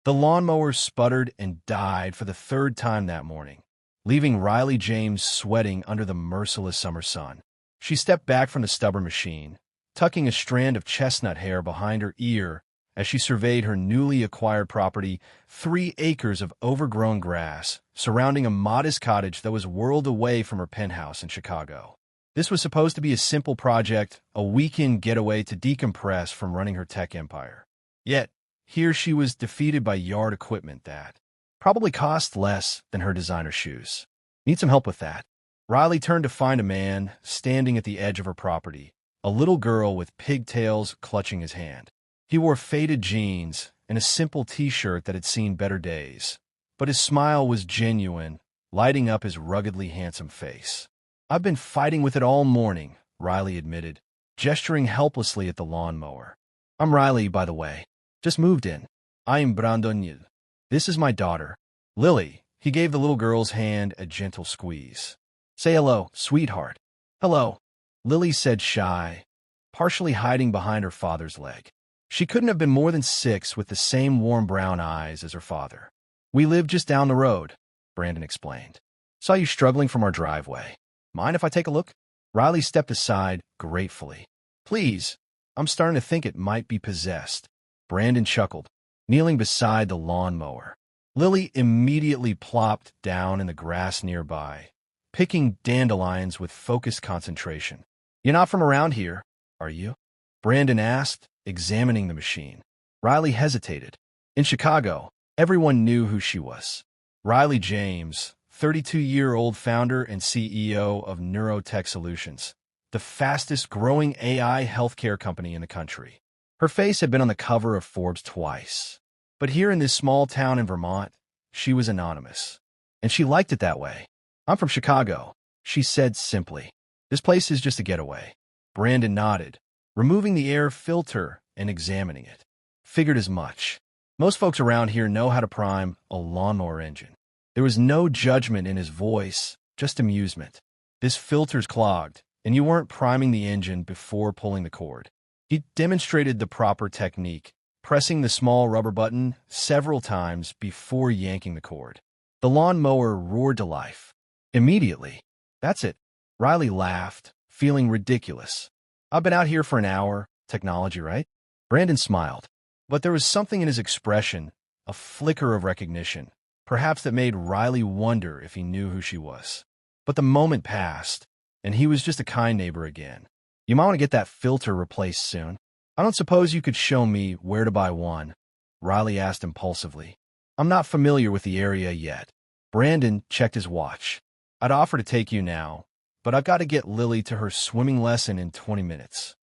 The lawnmower sputtered and died for the third time that morning, leaving Riley James sweating under the merciless summer sun. She stepped back from the stubborn machine, tucking a strand of chestnut hair behind her ear as she surveyed her newly acquired property, 3 acres of overgrown grass surrounding a modest cottage that was whirled away from her penthouse in Chicago. This was supposed to be a simple project, a weekend getaway to decompress from running her tech empire. Yet, here she was defeated by yard equipment that probably cost less than her designer shoes. Need some help with that. Riley turned to find a man standing at the edge of her property, a little girl with pigtails clutching his hand. He wore faded jeans and a simple t-shirt that had seen better days, but his smile was genuine, lighting up his ruggedly handsome face. "I've been fighting with it all morning," Riley admitted, gesturing helplessly at the lawnmower. "I'm Riley, by the way. Just moved in. I am Brandon. This is my daughter, Lily." He gave the little girl's hand a gentle squeeze. "Say hello, sweetheart." "Hello," Lily said, shy, partially hiding behind her father's leg. She couldn't have been more than 6 with the same warm brown eyes as her father. "We live just down the road," Brandon explained. "Saw you struggling from our driveway. Mind if I take a look?" Riley stepped aside gratefully. "Please, I'm starting to think it might be possessed." Brandon chuckled, kneeling beside the lawnmower. Lily immediately plopped down in the grass nearby, picking dandelions with focused concentration. "You're not from around here, are you?" Brandon asked, examining the machine. Riley hesitated. In Chicago, everyone knew who she was. Riley James, 32-year-old founder and CEO of Neurotech Solutions, the fastest-growing AI healthcare company in the country. Her face had been on the cover of Forbes twice. But here in this small town in Vermont, she was anonymous. And she liked it that way. "I'm from Chicago," she said simply. "This place is just a getaway." Brandon nodded, removing the air filter and examining it. "Figured as much. Most folks around here know how to prime a lawnmower engine." There was no judgment in his voice, just amusement. "This filter's clogged, and you weren't priming the engine before pulling the cord." He demonstrated the proper technique, pressing the small rubber button several times before yanking the cord. The lawnmower roared to life. Immediately. "That's it." Riley laughed, feeling ridiculous. "I've been out here for an hour. Technology, right?" Brandon smiled. But there was something in his expression, a flicker of recognition, perhaps that made Riley wonder if he knew who she was. But the moment passed, and he was just a kind neighbor again. "You might want to get that filter replaced soon. I don't suppose you could show me where to buy one?" Riley asked impulsively. "I'm not familiar with the area yet." Brandon checked his watch. "I'd offer to take you now, but I've got to get Lily to her swimming lesson in 20 minutes.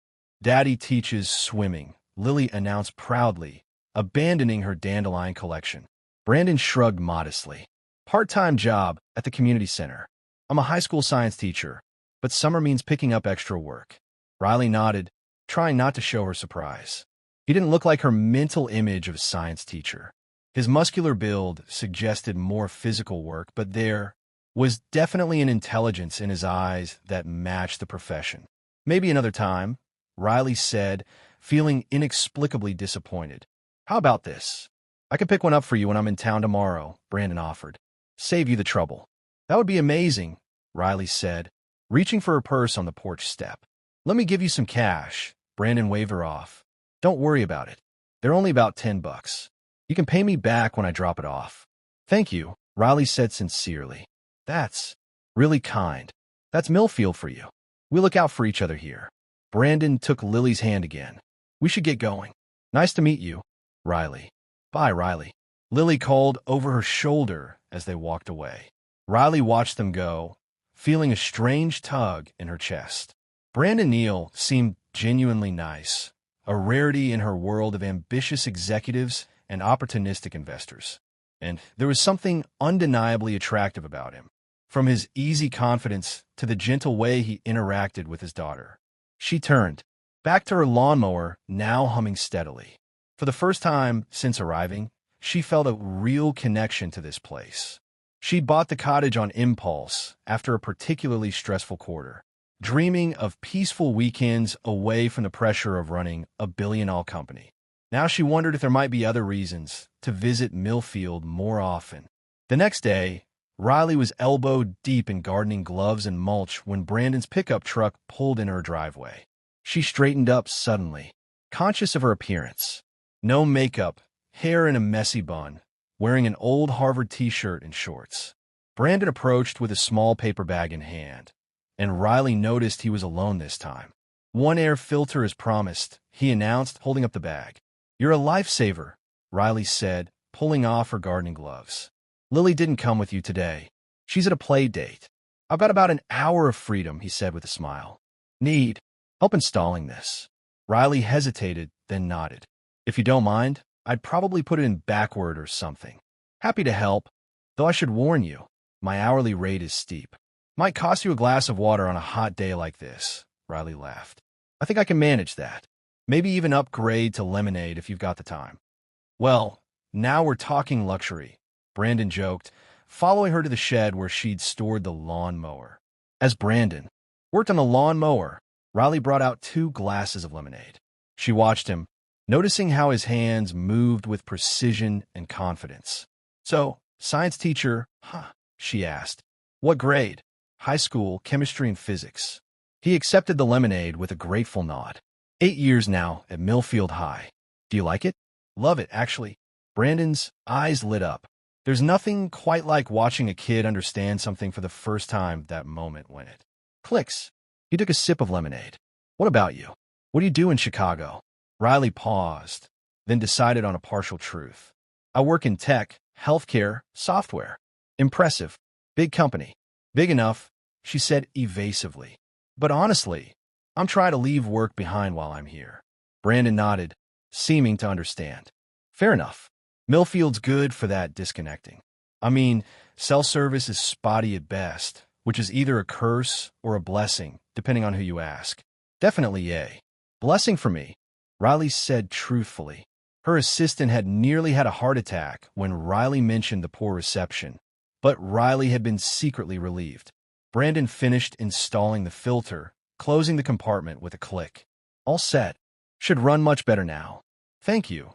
"Daddy teaches swimming," Lily announced proudly, abandoning her dandelion collection. Brandon shrugged modestly. "Part-time job at the community center. I'm a high school science teacher, but summer means picking up extra work." Riley nodded, trying not to show her surprise. He didn't look like her mental image of a science teacher. His muscular build suggested more physical work, but there was definitely an intelligence in his eyes that matched the profession. "Maybe another time," Riley said, feeling inexplicably disappointed. "How about this? I can pick one up for you when I'm in town tomorrow," Brandon offered. "Save you the trouble." "That would be amazing," Riley said, reaching for her purse on the porch step. "Let me give you some cash." Brandon waved her off. "Don't worry about it. They're only about $10. You can pay me back when I drop it off." "Thank you," Riley said sincerely. "That's really kind. That's Millfield for you. We look out for each other here." Brandon took Lily's hand again. "We should get going." "Nice to meet you, Riley." "Bye, Riley," Lily called over her shoulder as they walked away. Riley watched them go, feeling a strange tug in her chest. Brandon Neal seemed genuinely nice, a rarity in her world of ambitious executives and opportunistic investors. And there was something undeniably attractive about him, from his easy confidence to the gentle way he interacted with his daughter. She turned, back to her lawnmower, now humming steadily. For the first time since arriving, she felt a real connection to this place. She'd bought the cottage on impulse after a particularly stressful quarter, dreaming of peaceful weekends away from the pressure of running a billion-dollar company. Now she wondered if there might be other reasons to visit Millfield more often. The next day, Riley was elbow deep in gardening gloves and mulch when Brandon's pickup truck pulled in her driveway. She straightened up suddenly, conscious of her appearance. No makeup, hair in a messy bun, wearing an old Harvard t-shirt and shorts. Brandon approached with a small paper bag in hand, and Riley noticed he was alone this time. "One air filter as promised," he announced, holding up the bag. "You're a lifesaver," Riley said, pulling off her gardening gloves. "Lily didn't come with you today. She's at a play date." "I've got about an hour of freedom," he said with a smile. "Need help installing this?" Riley hesitated, then nodded. "If you don't mind, I'd probably put it in backward or something." "Happy to help, though I should warn you, my hourly rate is steep. Might cost you a glass of water on a hot day like this," Riley laughed. "I think I can manage that. Maybe even upgrade to lemonade if you've got the time." "Well, now we're talking luxury," Brandon joked, following her to the shed where she'd stored the lawnmower. As Brandon worked on the lawnmower, Riley brought out 2 glasses of lemonade. She watched him, noticing how his hands moved with precision and confidence. "So, science teacher, huh?" she asked. "What grade?" "High school, chemistry and physics." He accepted the lemonade with a grateful nod. 8 years now at Millfield High. "Do you like it?" "Love it, actually." Brandon's eyes lit up. There's nothing quite like watching a kid understand something for the first time, that moment when it clicks. He took a sip of lemonade. "What about you? What do you do in Chicago?" Riley paused, then decided on a partial truth. "I work in tech, healthcare, software." "Impressive. Big company." "Big enough," she said evasively. "But honestly, I'm trying to leave work behind while I'm here." Brandon nodded, seeming to understand. "Fair enough. Millfield's good for that disconnecting. I mean, cell service is spotty at best, which is either a curse or a blessing, depending on who you ask." "Definitely a blessing for me," Riley said truthfully. Her assistant had nearly had a heart attack when Riley mentioned the poor reception, but Riley had been secretly relieved. Brandon finished installing the filter, closing the compartment with a click. "All set. Should run much better now." "Thank you,"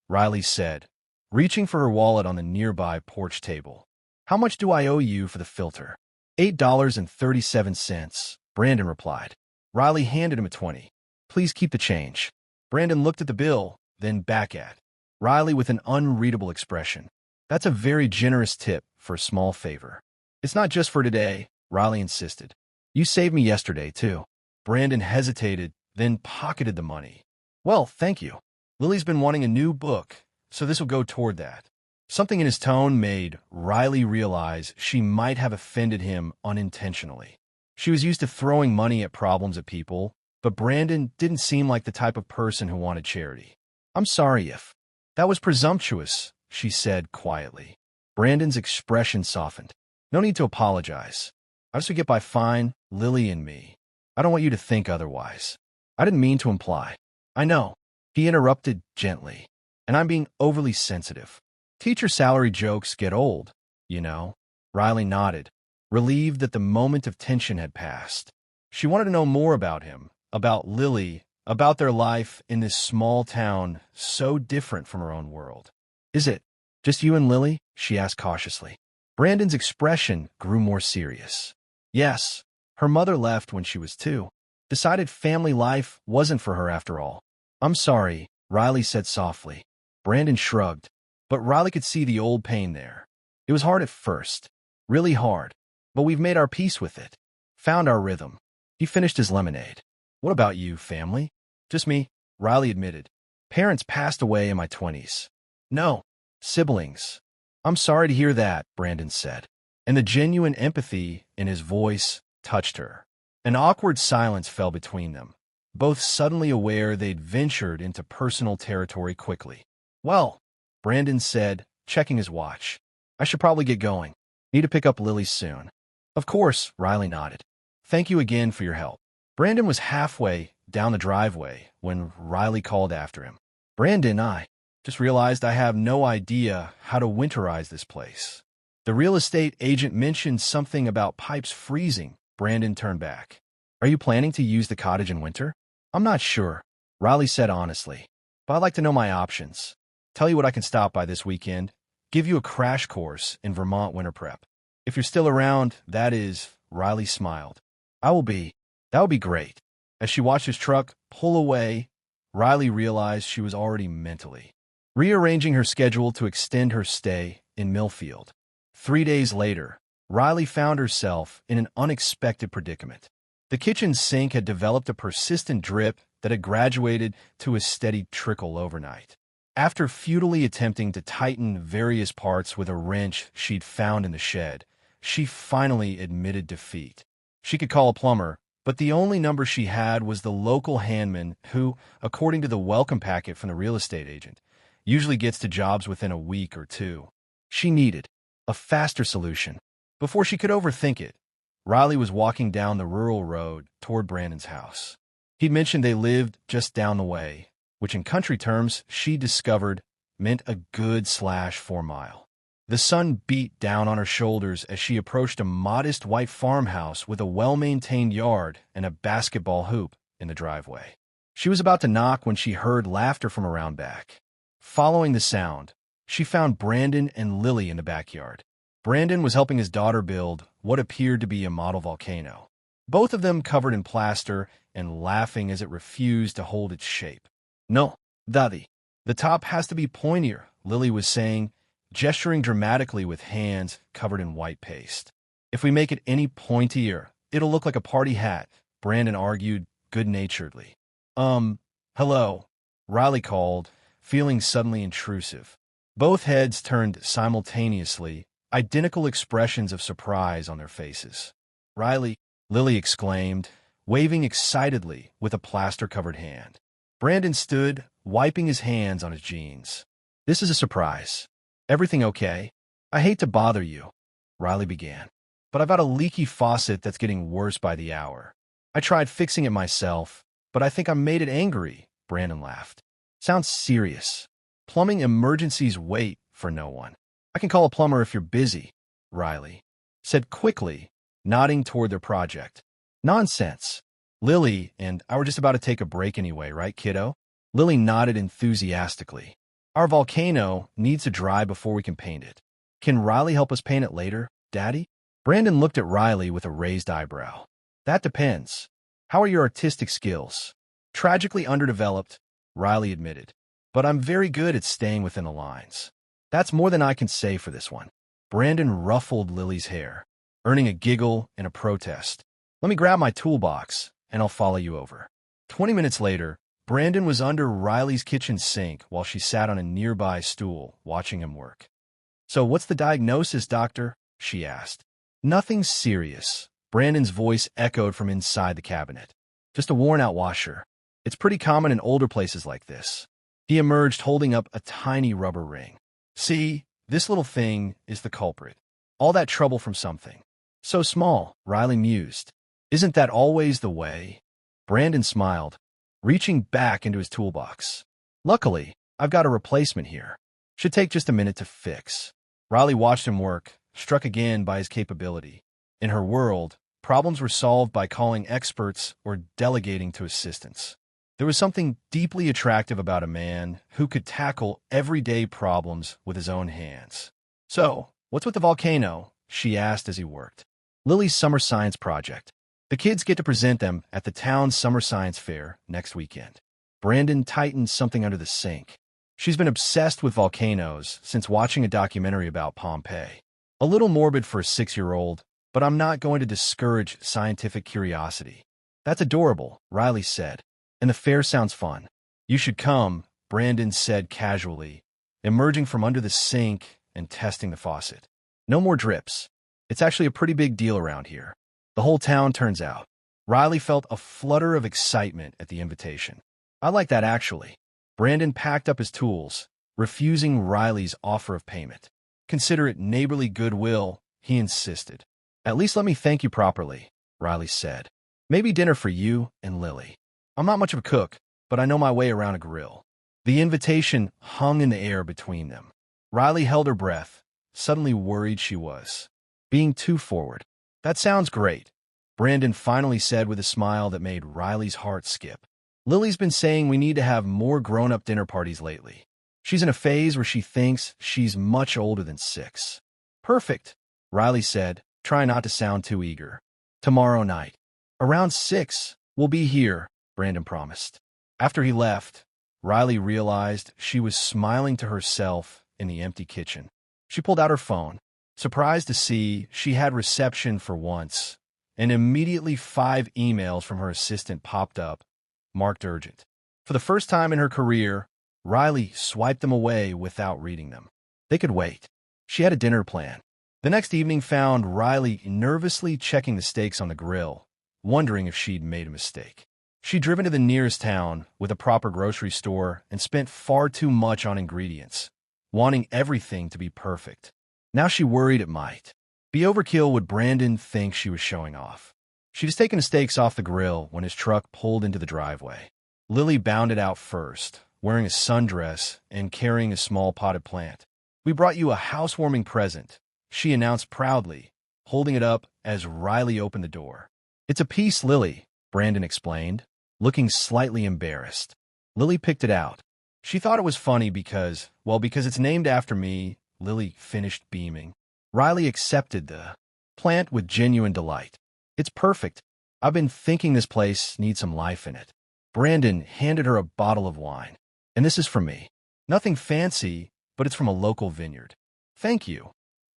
Riley said, reaching for her wallet on the nearby porch table. "How much do I owe you for the filter?" $8.37, Brandon replied. Riley handed him a 20. "Please keep the change." Brandon looked at the bill, then back at Riley with an unreadable expression. "That's a very generous tip for a small favor." "It's not just for today," Riley insisted. "You saved me yesterday, too." Brandon hesitated, then pocketed the money. "Well, thank you. Lily's been wanting a new book, so this will go toward that." Something in his tone made Riley realize she might have offended him unintentionally. She was used to throwing money at problems at people, but Brandon didn't seem like the type of person who wanted charity. "I'm sorry if that was presumptuous," she said quietly. Brandon's expression softened. "No need to apologize. I just would get by fine, Lily and me. I don't want you to think otherwise." "I didn't mean to imply." "I know," he interrupted gently, "and I'm being overly sensitive. Teacher salary jokes get old, you know." Riley nodded, relieved that the moment of tension had passed. She wanted to know more about him, about Lily, about their life in this small town so different from her own world. "Is it just you and Lily?" she asked cautiously. Brandon's expression grew more serious. "Yes, her mother left when she was 2. Decided family life wasn't for her after all." "I'm sorry," Riley said softly. Brandon shrugged, but Riley could see the old pain there. "It was hard at first, really hard, but we've made our peace with it, found our rhythm." He finished his lemonade. "What about you, family?" "Just me," Riley admitted. "Parents passed away in my 20s. "No, siblings." "I'm sorry to hear that," Brandon said, and the genuine empathy in his voice touched her. An awkward silence fell between them, both suddenly aware they'd ventured into personal territory quickly. "Well," Brandon said, checking his watch, "I should probably get going. Need to pick up Lily soon." "Of course," Riley nodded. "Thank you again for your help." Brandon was halfway down the driveway when Riley called after him. "Brandon, I just realized I have no idea how to winterize this place." The real estate agent mentioned something about pipes freezing. Brandon turned back. "Are you planning to use the cottage in winter?" "I'm not sure," Riley said honestly. but I'd like to know my options. Tell you what I can stop by this weekend. Give you a crash course in Vermont winter prep. If you're still around, that is, Riley smiled. I will be. That would be great. As she watched his truck pull away, Riley realized she was already mentally rearranging her schedule to extend her stay in Millfield. 3 days later, Riley found herself in an unexpected predicament. The kitchen sink had developed a persistent drip that had graduated to a steady trickle overnight. After futilely attempting to tighten various parts with a wrench she'd found in the shed, she finally admitted defeat. She could call a plumber, but the only number she had was the local handman who, according to the welcome packet from the real estate agent, usually gets to jobs within a week or two. She needed a faster solution. Before she could overthink it, Riley was walking down the rural road toward Brandon's house. He'd mentioned they lived just down the way, which in country terms, she discovered, meant a good 4 mile. The sun beat down on her shoulders as she approached a modest white farmhouse with a well-maintained yard and a basketball hoop in the driveway. She was about to knock when she heard laughter from around back. Following the sound, she found Brandon and Lily in the backyard. Brandon was helping his daughter build what appeared to be a model volcano, both of them covered in plaster and laughing as it refused to hold its shape. "No, Daddy, the top has to be pointier," Lily was saying, gesturing dramatically with hands covered in white paste. "If we make it any pointier, it'll look like a party hat," Brandon argued good-naturedly. Hello," Riley called, feeling suddenly intrusive. Both heads turned simultaneously, identical expressions of surprise on their faces. "Riley," Lily exclaimed, waving excitedly with a plaster-covered hand. Brandon stood, wiping his hands on his jeans. "This is a surprise. Everything okay? I hate to bother you," Riley began, "but I've got a leaky faucet that's getting worse by the hour. I tried fixing it myself, but I think I made it angry," Brandon laughed. "Sounds serious. Plumbing emergencies wait for no one." "I can call a plumber if you're busy," Riley said quickly, nodding toward their project. "Nonsense. Lily and I were just about to take a break anyway, right, kiddo?" Lily nodded enthusiastically. "Our volcano needs to dry before we can paint it. Can Riley help us paint it later, Daddy?" Brandon looked at Riley with a raised eyebrow. "That depends. How are your artistic skills?" "Tragically underdeveloped," Riley admitted, "but I'm very good at staying within the lines." "That's more than I can say for this one." Brandon ruffled Lily's hair, earning a giggle and a protest. "Let me grab my toolbox, and I'll follow you over." 20 minutes later, Brandon was under Riley's kitchen sink while she sat on a nearby stool, watching him work. "So what's the diagnosis, doctor?" she asked. "Nothing serious," Brandon's voice echoed from inside the cabinet. "Just a worn-out washer. It's pretty common in older places like this." He emerged holding up a tiny rubber ring. "See, this little thing is the culprit. All that trouble from something so small," Riley mused. "Isn't that always the way?" Brandon smiled, reaching back into his toolbox. "Luckily, I've got a replacement here. Should take just a minute to fix." Riley watched him work, struck again by his capability. In her world, problems were solved by calling experts or delegating to assistants. There was something deeply attractive about a man who could tackle everyday problems with his own hands. "So, what's with the volcano?" she asked as he worked. "Lily's summer science project. The kids get to present them at the town's summer science fair next weekend." Brandon tightened something under the sink. "She's been obsessed with volcanoes since watching a documentary about Pompeii. A little morbid for a 6-year-old, but I'm not going to discourage scientific curiosity." "That's adorable," Riley said. "And the fair sounds fun." "You should come," Brandon said casually, emerging from under the sink and testing the faucet. "No more drips. It's actually a pretty big deal around here. The whole town turns out." Riley felt a flutter of excitement at the invitation. "I like that, actually." Brandon packed up his tools, refusing Riley's offer of payment. "Consider it neighborly goodwill," he insisted. "At least let me thank you properly," Riley said. "Maybe dinner for you and Lily. I'm not much of a cook, but I know my way around a grill." The invitation hung in the air between them. Riley held her breath, suddenly worried she was being too forward. "That sounds great," Brandon finally said with a smile that made Riley's heart skip. Lily's been saying we need to have more grown-up dinner parties lately. She's in a phase where she thinks she's much older than 6. Perfect, Riley said, trying not to sound too eager. Tomorrow night. Around 6, we'll be here, Brandon promised. After he left, Riley realized she was smiling to herself in the empty kitchen. She pulled out her phone, surprised to see she had reception for once, and immediately 5 emails from her assistant popped up, marked urgent. For the first time in her career, Riley swiped them away without reading them. They could wait. She had a dinner plan. The next evening found Riley nervously checking the steaks on the grill, wondering if she'd made a mistake. She'd driven to the nearest town with a proper grocery store and spent far too much on ingredients, wanting everything to be perfect. Now she worried it might be overkill. Would Brandon think she was showing off? She'd just taken the steaks off the grill when his truck pulled into the driveway. Lily bounded out first, wearing a sundress and carrying a small potted plant. "We brought you a housewarming present," she announced proudly, holding it up as Riley opened the door. "It's a piece, Lily," Brandon explained, looking slightly embarrassed. Lily picked it out. She thought it was funny because it's named after me. Lily finished beaming. Riley accepted the plant with genuine delight. "It's perfect. I've been thinking this place needs some life in it." Brandon handed her a bottle of wine. "And this is from me. Nothing fancy, but it's from a local vineyard." "Thank you,"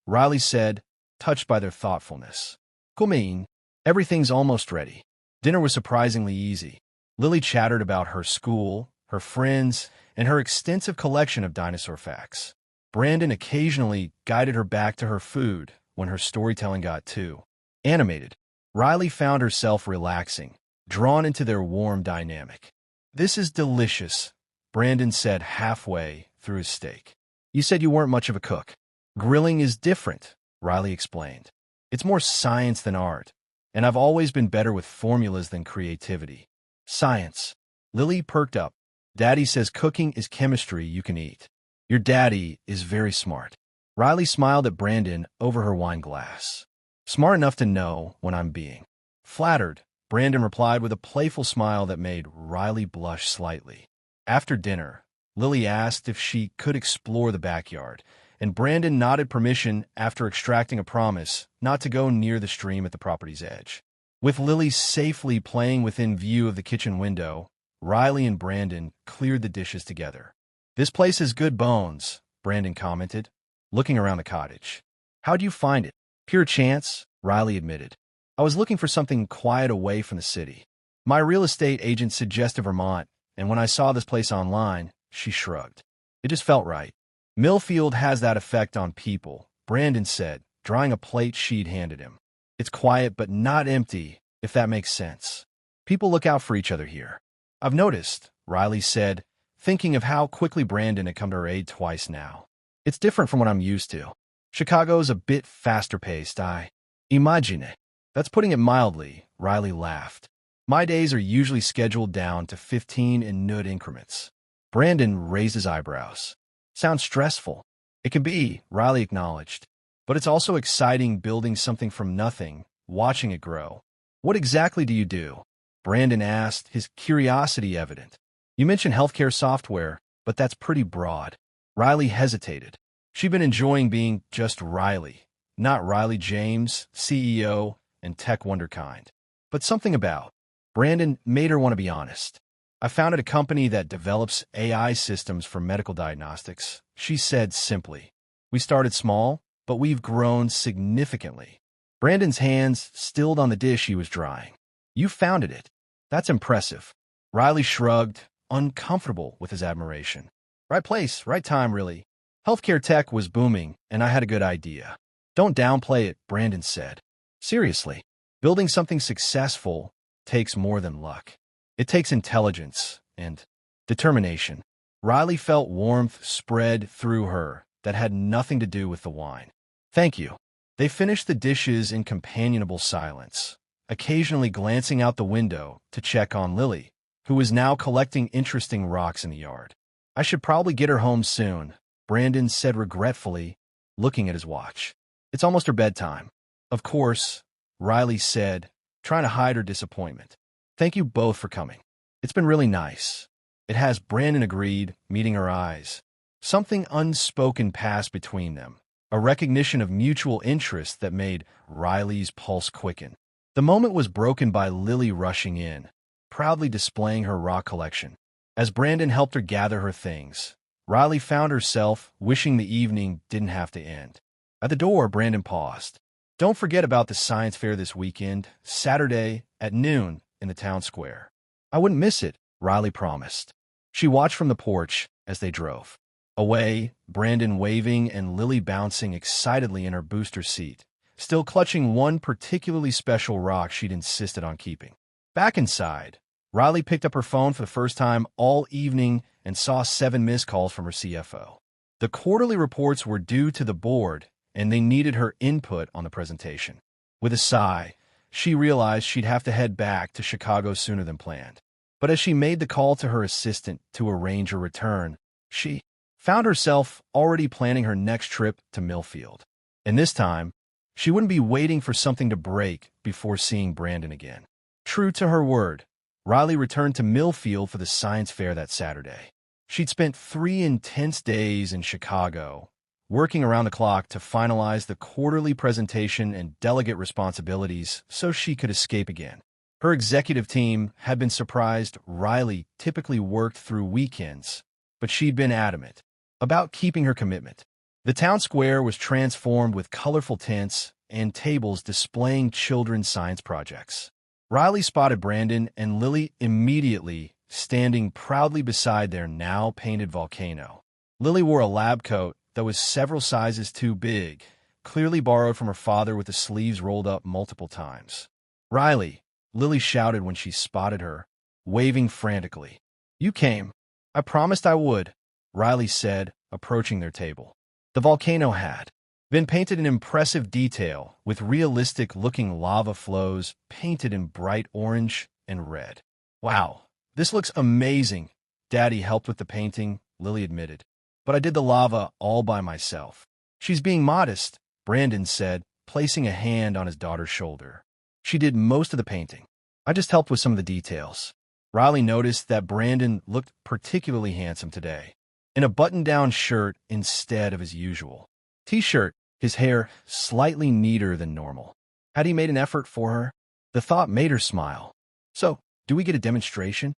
Riley said, touched by their thoughtfulness. "Come, everything's almost ready." Dinner was surprisingly easy. Lily chattered about her school, her friends, and her extensive collection of dinosaur facts. Brandon occasionally guided her back to her food when her storytelling got too animated. Riley found herself relaxing, drawn into their warm dynamic. "This is delicious," Brandon said halfway through his steak. "You said you weren't much of a cook." "Grilling is different," Riley explained. "It's more science than art, and I've always been better with formulas than creativity." "Science." Lily perked up. "Daddy says cooking is chemistry you can eat." "Your daddy is very smart." Riley smiled at Brandon over her wine glass. "Smart enough to know when I'm being flattered," Brandon replied with a playful smile that made Riley blush slightly. After dinner, Lily asked if she could explore the backyard, and Brandon nodded permission after extracting a promise not to go near the stream at the property's edge. With Lily safely playing within view of the kitchen window, Riley and Brandon cleared the dishes together. "This place has good bones," Brandon commented, looking around the cottage. "How'd you find it?" "Pure chance," Riley admitted. "I was looking for something quiet away from the city. My real estate agent suggested Vermont, and when I saw this place online," she shrugged. "It just felt right." "Millfield has that effect on people," Brandon said, drawing a plate she'd handed him. "It's quiet but not empty, if that makes sense. People look out for each other here." "I've noticed," Riley said, thinking of how quickly Brandon had come to her aid twice now. "It's different from what I'm used to. Chicago's a bit faster-paced, I imagine." "That's putting it mildly," Riley laughed. "My days are usually scheduled down to 15-minute increments." Brandon raised his eyebrows. "Sounds stressful." "It can be," Riley acknowledged. "But it's also exciting building something from nothing, watching it grow." "What exactly do you do?" Brandon asked, his curiosity evident. "You mentioned healthcare software, but that's pretty broad." Riley hesitated. She'd been enjoying being just Riley, not Riley James, CEO and tech wonderkind. But something about Brandon made her want to be honest. "I founded a company that develops AI systems for medical diagnostics," she said simply. "We started small, but we've grown significantly." Brandon's hands stilled on the dish he was drying. "You founded it. That's impressive." Riley shrugged, uncomfortable with his admiration. "Right place, right time, really. Healthcare tech was booming, and I had a good idea." "Don't downplay it," Brandon said. "Seriously, building something successful takes more than luck. It takes intelligence and determination." Riley felt warmth spread through her that had nothing to do with the wine. "Thank you." They finished the dishes in companionable silence, occasionally glancing out the window to check on Lily, who was now collecting interesting rocks in the yard. "I should probably get her home soon," Brandon said regretfully, looking at his watch. "It's almost her bedtime." "Of course," Riley said, trying to hide her disappointment. "Thank you both for coming." It's been really nice. It has, Brandon agreed, meeting her eyes. Something unspoken passed between them, a recognition of mutual interest that made Riley's pulse quicken. The moment was broken by Lily rushing in, proudly displaying her rock collection. As Brandon helped her gather her things, Riley found herself wishing the evening didn't have to end. At the door, Brandon paused. "Don't forget about the science fair this weekend, Saturday at noon in the town square." "I wouldn't miss it," Riley promised. She watched from the porch as they drove. Away, Brandon waving and Lily bouncing excitedly in her booster seat, still clutching one particularly special rock she'd insisted on keeping. Back inside, Riley picked up her phone for the first time all evening and saw 7 missed calls from her CFO. The quarterly reports were due to the board, and they needed her input on the presentation. With a sigh, she realized she'd have to head back to Chicago sooner than planned. But as she made the call to her assistant to arrange her return, she found herself already planning her next trip to Millfield. And this time, she wouldn't be waiting for something to break before seeing Brandon again. True to her word, Riley returned to Millfield for the science fair that Saturday. She'd spent 3 intense days in Chicago, working around the clock to finalize the quarterly presentation and delegate responsibilities so she could escape again. Her executive team had been surprised Riley typically worked through weekends, but she'd been adamant about keeping her commitment. The town square was transformed with colorful tints and tables displaying children's science projects. Riley spotted Brandon and Lily immediately standing proudly beside their now-painted volcano. Lily wore a lab coat that was several sizes too big, clearly borrowed from her father with the sleeves rolled up multiple times. "Riley," Lily shouted when she spotted her, waving frantically. "You came. I promised I would," Riley said, approaching their table. The volcano had been painted in impressive detail, with realistic-looking lava flows painted in bright orange and red. "Wow, this looks amazing." "Daddy helped with the painting," Lily admitted. "But I did the lava all by myself." "She's being modest," Brandon said, placing a hand on his daughter's shoulder. "She did most of the painting. I just helped with some of the details." Riley noticed that Brandon looked particularly handsome today, in a button-down shirt instead of his usual T-shirt, his hair slightly neater than normal. Had he made an effort for her? The thought made her smile. "So, do we get a demonstration?"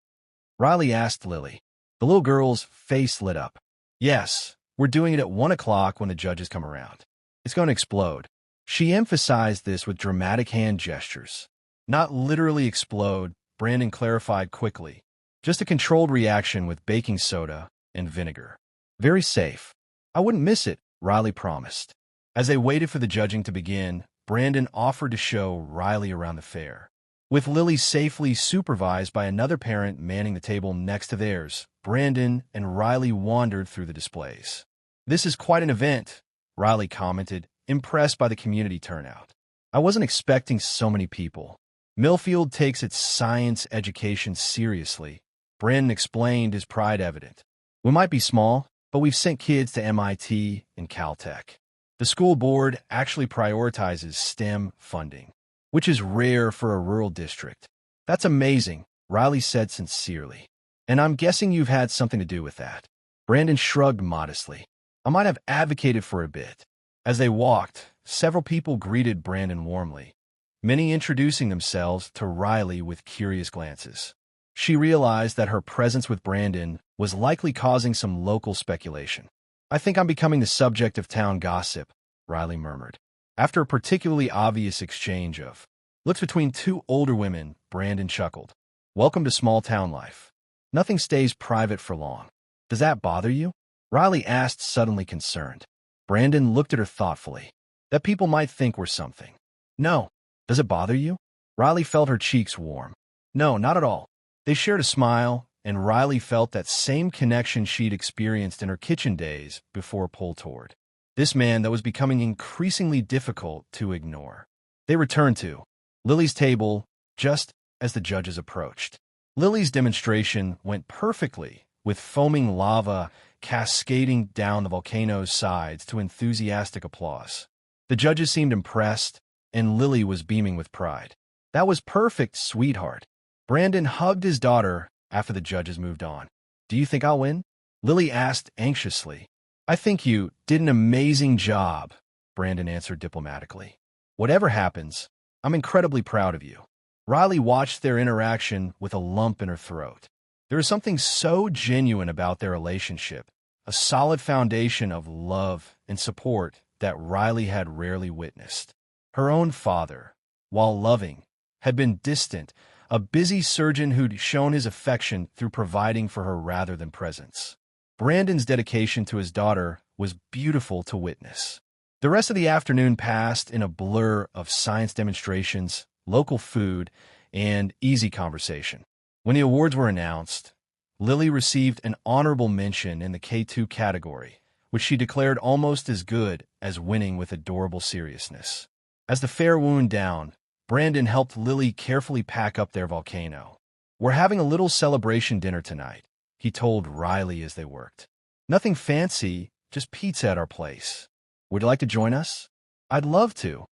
Riley asked Lily. The little girl's face lit up. "Yes, we're doing it at 1 o'clock when the judges come around. It's going to explode." She emphasized this with dramatic hand gestures. "Not literally explode," Brandon clarified quickly. "Just a controlled reaction with baking soda and vinegar. Very safe." "I wouldn't miss it," Riley promised. As they waited for the judging to begin, Brandon offered to show Riley around the fair. With Lily safely supervised by another parent manning the table next to theirs, Brandon and Riley wandered through the displays. "This is quite an event," Riley commented, impressed by the community turnout. "I wasn't expecting so many people." "Millfield takes its science education seriously," Brandon explained, his pride evident. "We might be small, but we've sent kids to MIT and Caltech. The school board actually prioritizes STEM funding, which is rare for a rural district." "That's amazing," Riley said sincerely. "And I'm guessing you've had something to do with that." Brandon shrugged modestly. "I might have advocated for a bit." As they walked, several people greeted Brandon warmly, many introducing themselves to Riley with curious glances. She realized that her presence with Brandon was likely causing some local speculation. "I think I'm becoming the subject of town gossip," Riley murmured. After a particularly obvious exchange of looks between 2 older women, Brandon chuckled. "Welcome to small-town life. Nothing stays private for long." "Does that bother you?" Riley asked, suddenly concerned. Brandon looked at her thoughtfully. "That people might think we're something." "No." "Does it bother you?" Riley felt her cheeks warm. "No, not at all." They shared a smile, and Riley felt that same connection she'd experienced in her kitchen days before pulled toward this man that was becoming increasingly difficult to ignore. They returned to Lily's table just as the judges approached. Lily's demonstration went perfectly, with foaming lava cascading down the volcano's sides to enthusiastic applause. The judges seemed impressed, and Lily was beaming with pride. "That was perfect, sweetheart." Brandon hugged his daughter after the judges moved on. Do you think I'll win? Lily asked anxiously. I think you did an amazing job, Brandon answered diplomatically. Whatever happens, I'm incredibly proud of you. Riley watched their interaction with a lump in her throat. There is something so genuine about their relationship, a solid foundation of love and support that Riley had rarely witnessed. Her own father, while loving, had been distant, a busy surgeon who'd shown his affection through providing for her rather than presence. Brandon's dedication to his daughter was beautiful to witness. The rest of the afternoon passed in a blur of science demonstrations, local food, and easy conversation. When the awards were announced, Lily received an honorable mention in the K2 category, which she declared almost as good as winning with adorable seriousness. As the fair wound down, Brandon helped Lily carefully pack up their volcano. We're having a little celebration dinner tonight, he told Riley as they worked. Nothing fancy, just pizza at our place. Would you like to join us? I'd love to,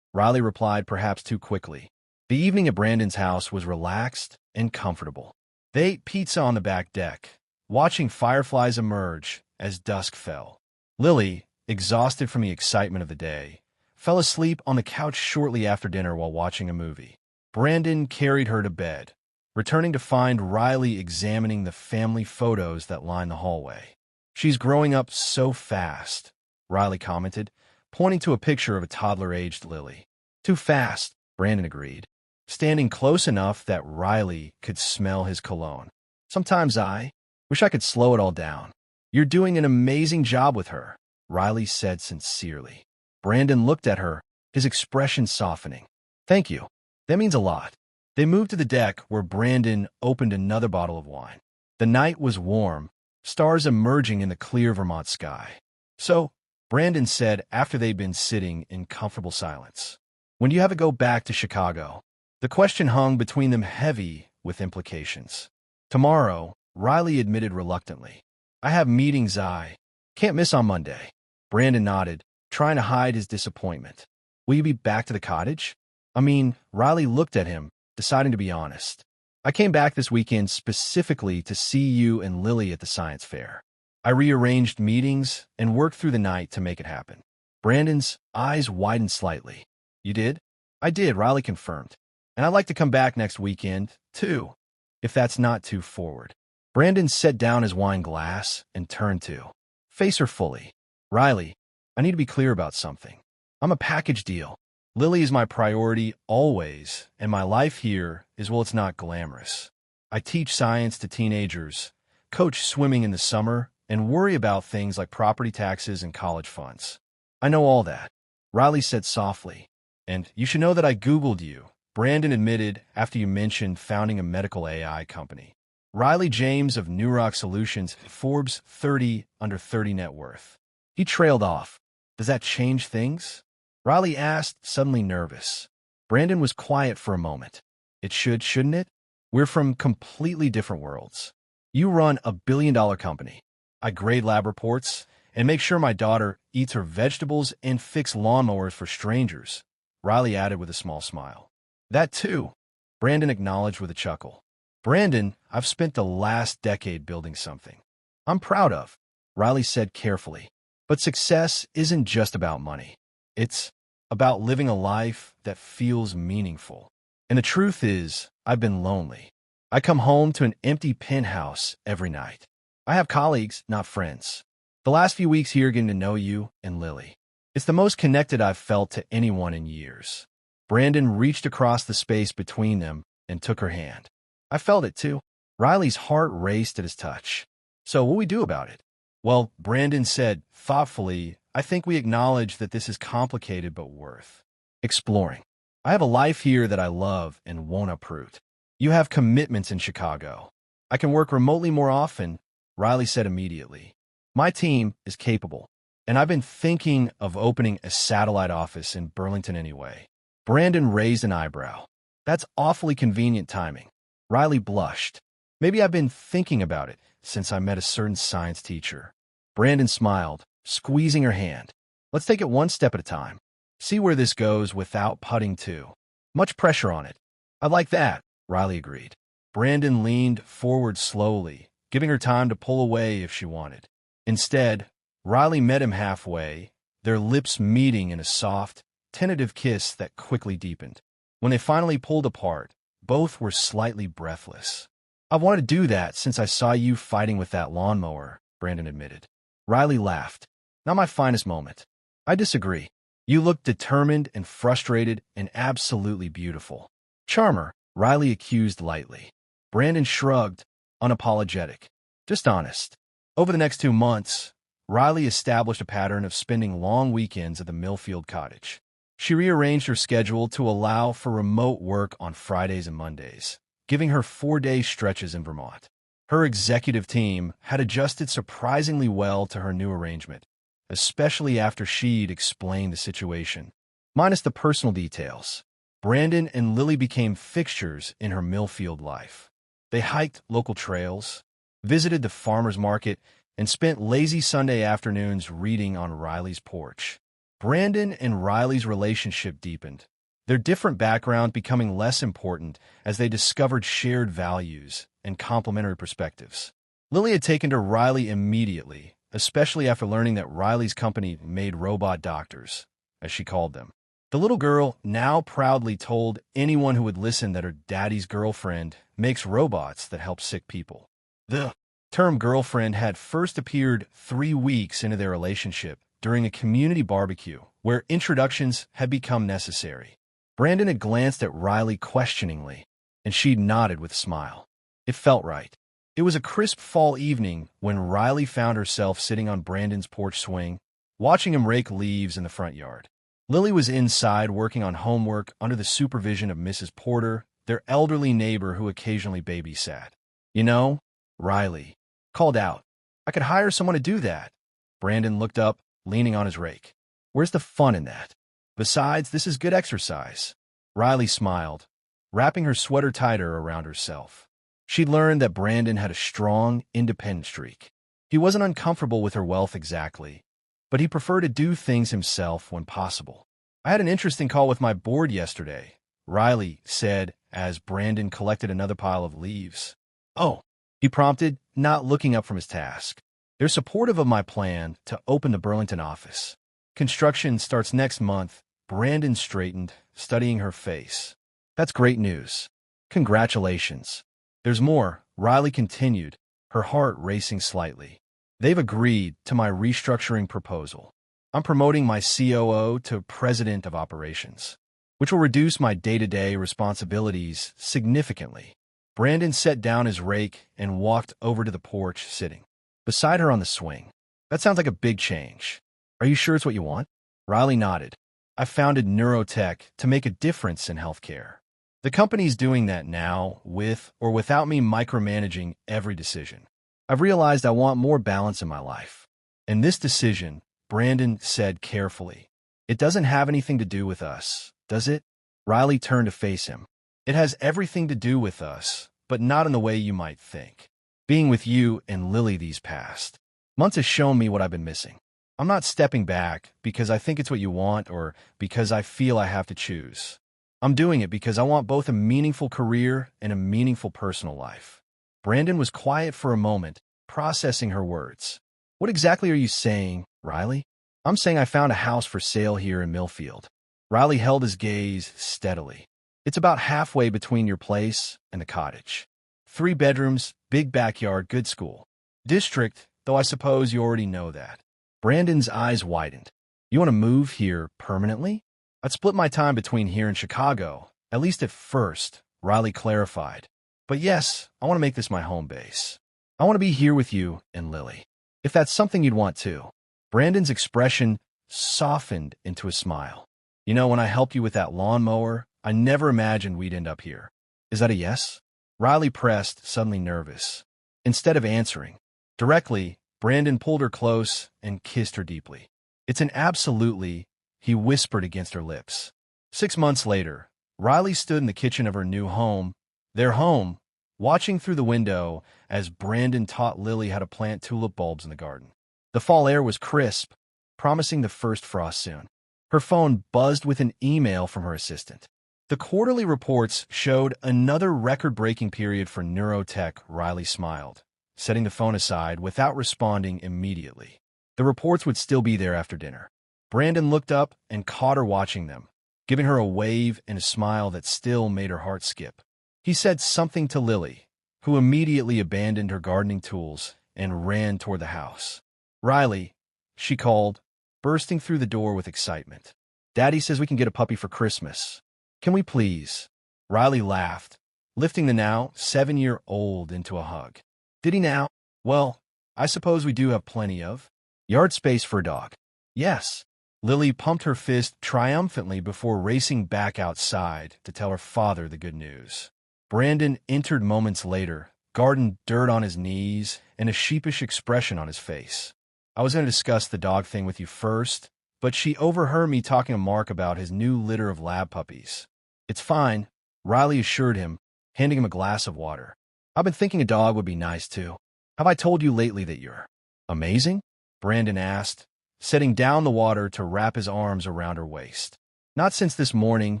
Riley replied perhaps too quickly. The evening at Brandon's house was relaxed and comfortable. They ate pizza on the back deck, watching fireflies emerge as dusk fell. Lily, exhausted from the excitement of the day, fell asleep on the couch shortly after dinner while watching a movie. Brandon carried her to bed, returning to find Riley examining the family photos that line the hallway. She's growing up so fast, Riley commented, pointing to a picture of a toddler-aged Lily. Too fast, Brandon agreed, standing close enough that Riley could smell his cologne. Sometimes I wish I could slow it all down. You're doing an amazing job with her, Riley said sincerely. Brandon looked at her, his expression softening. Thank you. That means a lot. They moved to the deck where Brandon opened another bottle of wine. The night was warm, stars emerging in the clear Vermont sky. So, Brandon said after they'd been sitting in comfortable silence, when do you have to go back to Chicago? The question hung between them heavy with implications. Tomorrow, Riley admitted reluctantly. I have meetings I can't miss on Monday. Brandon nodded, trying to hide his disappointment. Will you be back to the cottage? Riley looked at him, deciding to be honest. I came back this weekend specifically to see you and Lily at the science fair. I rearranged meetings and worked through the night to make it happen. Brandon's eyes widened slightly. You did? I did, Riley confirmed. And I'd like to come back next weekend, too, if that's not too forward. Brandon set down his wine glass and turned to face her fully. Riley, I need to be clear about something. I'm a package deal. Lily is my priority always, and my life here is, well, it's not glamorous. I teach science to teenagers, coach swimming in the summer, and worry about things like property taxes and college funds. I know all that, Riley said softly. And you should know that I Googled you, Brandon admitted after you mentioned founding a medical AI company. Riley James of New Rock Solutions, Forbes 30 under 30 net worth. He trailed off. Does that change things? Riley asked, suddenly nervous. Brandon was quiet for a moment. It should, shouldn't it? We're from completely different worlds. You run a billion-dollar company. I grade lab reports and make sure my daughter eats her vegetables and fix lawnmowers for strangers, Riley added with a small smile. That too, Brandon acknowledged with a chuckle. Brandon, I've spent the last decade building something I'm proud of, Riley said carefully. But success isn't just about money. It's about living a life that feels meaningful. And the truth is, I've been lonely. I come home to an empty penthouse every night. I have colleagues, not friends. The last few weeks here getting to know you and Lily. It's the most connected I've felt to anyone in years. Brandon reached across the space between them and took her hand. I felt it too. Riley's heart raced at his touch. So what do we do about it? Well, Brandon said thoughtfully, I think we acknowledge that this is complicated but worth exploring. I have a life here that I love and won't uproot. You have commitments in Chicago. I can work remotely more often, Riley said immediately. My team is capable, and I've been thinking of opening a satellite office in Burlington anyway. Brandon raised an eyebrow. That's awfully convenient timing. Riley blushed. Maybe I've been thinking about it since I met a certain science teacher. Brandon smiled, squeezing her hand. Let's take it one step at a time. See where this goes without putting too much pressure on it. I like that, Riley agreed. Brandon leaned forward slowly, giving her time to pull away if she wanted. Instead, Riley met him halfway, their lips meeting in a soft, tentative kiss that quickly deepened. When they finally pulled apart, both were slightly breathless. "I've wanted to do that since I saw you fighting with that lawnmower," Brandon admitted. Riley laughed. "Not my finest moment." "I disagree. You looked determined and frustrated and absolutely beautiful." "Charmer," Riley accused lightly. Brandon shrugged, unapologetic. "Just honest." Over the next 2 months, Riley established a pattern of spending long weekends at the Millfield cottage. She rearranged her schedule to allow for remote work on Fridays and Mondays, giving her 4-day stretches in Vermont. Her executive team had adjusted surprisingly well to her new arrangement, especially after she'd explained the situation. Minus the personal details, Brandon and Lily became fixtures in her Millfield life. They hiked local trails, visited the farmer's market, and spent lazy Sunday afternoons reading on Riley's porch. Brandon and Riley's relationship deepened, their different backgrounds becoming less important as they discovered shared values and complementary perspectives. Lily had taken to Riley immediately, especially after learning that Riley's company made robot doctors, as she called them. The little girl now proudly told anyone who would listen that her daddy's girlfriend makes robots that help sick people. The term girlfriend had first appeared 3 weeks into their relationship during a community barbecue where introductions had become necessary. Brandon had glanced at Riley questioningly, and she nodded with a smile. It felt right. It was a crisp fall evening when Riley found herself sitting on Brandon's porch swing, watching him rake leaves in the front yard. Lily was inside working on homework under the supervision of Mrs. Porter, their elderly neighbor who occasionally babysat. "You know," Riley called out, "I could hire someone to do that." Brandon looked up, leaning on his rake. "Where's the fun in that? Besides, this is good exercise." Riley smiled, wrapping her sweater tighter around herself. She'd learned that Brandon had a strong, independent streak. He wasn't uncomfortable with her wealth exactly, but he preferred to do things himself when possible. "I had an interesting call with my board yesterday," Riley said as Brandon collected another pile of leaves. "Oh," he prompted, not looking up from his task. "They're supportive of my plan to open the Burlington office. Construction starts next month." Brandon straightened, studying her face. "That's great news. Congratulations." "There's more," Riley continued, her heart racing slightly. "They've agreed to my restructuring proposal. I'm promoting my COO to President of Operations, which will reduce my day-to-day responsibilities significantly." Brandon set down his rake and walked over to the porch, sitting beside her on the swing. "That sounds like a big change. Are you sure it's what you want?" Riley nodded. "I founded Neurotech to make a difference in healthcare. The company's doing that now, with or without me micromanaging every decision. I've realized I want more balance in my life. And this decision," Brandon said carefully, "it doesn't have anything to do with us, does it?" Riley turned to face him. "It has everything to do with us, but not in the way you might think. Being with you and Lily these past months has shown me what I've been missing. I'm not stepping back because I think it's what you want or because I feel I have to choose. I'm doing it because I want both a meaningful career and a meaningful personal life." Brandon was quiet for a moment, processing her words. "What exactly are you saying, Riley?" "I'm saying I found a house for sale here in Millfield." Riley held his gaze steadily. "It's about halfway between your place and the cottage. 3 bedrooms, big backyard, good school. District, though I suppose you already know that." Brandon's eyes widened. "You want to move here permanently?" "I'd split my time between here and Chicago, at least at first," Riley clarified. "But yes, I want to make this my home base. I want to be here with you and Lily, if that's something you'd want too." Brandon's expression softened into a smile. "You know, when I helped you with that lawnmower, I never imagined we'd end up here. Is that a yes?" Riley pressed, suddenly nervous. Instead of answering directly, Brandon pulled her close and kissed her deeply. "It's an absolutely," he whispered against her lips. 6 months later, Riley stood in the kitchen of her new home, their home, watching through the window as Brandon taught Lily how to plant tulip bulbs in the garden. The fall air was crisp, promising the first frost soon. Her phone buzzed with an email from her assistant. The quarterly reports showed another record-breaking period for neurotech. Riley smiled, setting the phone aside without responding immediately. The reports would still be there after dinner. Brandon looked up and caught her watching them, giving her a wave and a smile that still made her heart skip. He said something to Lily, who immediately abandoned her gardening tools and ran toward the house. "Riley," she called, bursting through the door with excitement. "Daddy says we can get a puppy for Christmas. Can we please?" Riley laughed, lifting the now 7-year-old into a hug. "Did he now? Well, I suppose we do have plenty of yard space for a dog." "Yes." Lily pumped her fist triumphantly before racing back outside to tell her father the good news. Brandon entered moments later, garden dirt on his knees and a sheepish expression on his face. "I was going to discuss the dog thing with you first, but she overheard me talking to Mark about his new litter of lab puppies." "It's fine," Riley assured him, handing him a glass of water. "I've been thinking a dog would be nice too. Have I told you lately that you're amazing?" Brandon asked, setting down the water to wrap his arms around her waist. "Not since this morning,"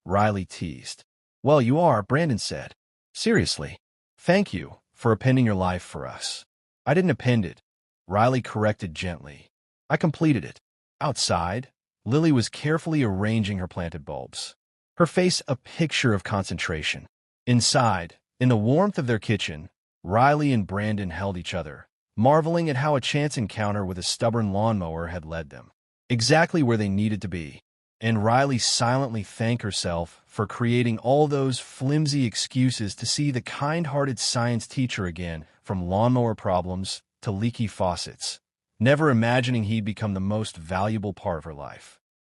Riley teased. "Well, you are," Brandon said. "Seriously. Thank you for appending your life for us." "I didn't append it," Riley corrected gently. "I completed it." Outside, Lily was carefully arranging her planted bulbs, her face a picture of concentration. Inside, in the warmth of their kitchen, Riley and Brandon held each other, marveling at how a chance encounter with a stubborn lawnmower had led them exactly where they needed to be. And Riley silently thanked herself for creating all those flimsy excuses to see the kind-hearted science teacher again, from lawnmower problems to leaky faucets, never imagining he'd become the most valuable part of her life.